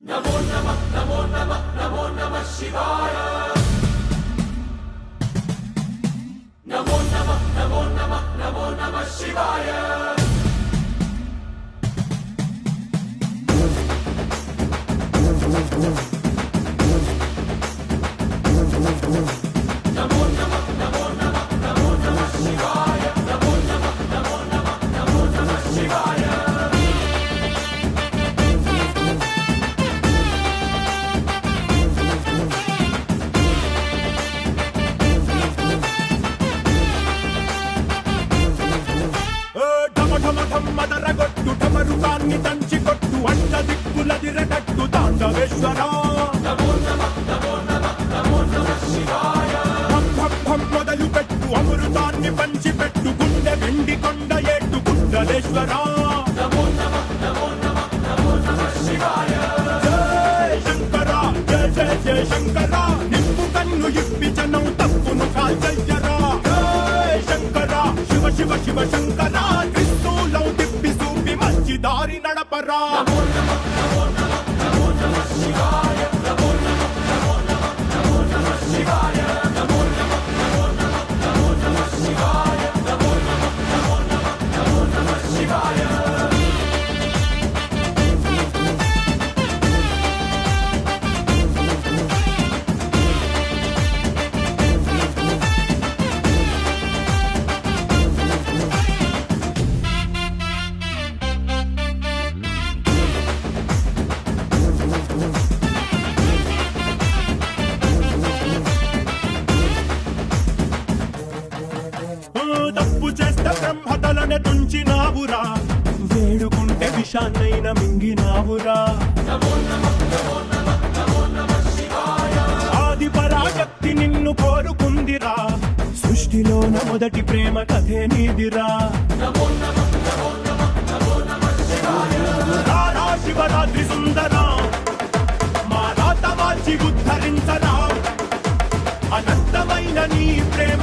నమో నమః నమో నమః నమో నమః శివాయ నమో నమః నమో నమః నమో నమః శివాయ నమో నమః నమో నమః నమో నమః శివాయ నమో నమః నమో నమః నమో నమః శివాయ మదరగొట్టు ఢమరుకాన్ని దంచి కొట్టు అంట దిక్కులదిరగట్టు తాండవేశ్వర నమో నమః నమో నమః నమో నమః శివాయ భం మొదలు పెట్టు అమృతాన్ని పంచి పెట్టు గుండె వెండి కొండ ఏట్టు కుండలేశ్వర నమో నమః నమో నమః నమో నమః శివాయ జయ శంకర జయ జయ జయ శంకర నిప్పు కన్ను ఇప్పి జనం తప్పును కాల్చయ్యరా జయ శంకర శివ శివ శివ శంకర క్రిస్తూలం తిప్పి చూపి మంచి దారి నడపరా నమో నమః నమో నమః నమో నమః శివాయ నమో నమః నమో నమః నమో నమః శివాయ నమో నమః నమో నమః నమో నమః శివాయ నమో నమః నమో నమః నమో నమః శివాయ తప్పు చేస్తే బ్రహ్మతలనే తుంచినావురా వేడుకుంటే విషాన్నైన మింగినావురా నమో నమః నమో నమః నమో నమః శివాయ ఆది పరాశక్తి నిన్ను కోరుకుందిరా సృష్టిలోన మొదటి ప్రేమ కథే నీదిరా నమో నమః నమో నమః నమో నమః శివాయ రారా శివరాత్రి సుందరా మా రాత మార్చి ఉద్ధరించరా అనంతమైన నీ ప్రేమ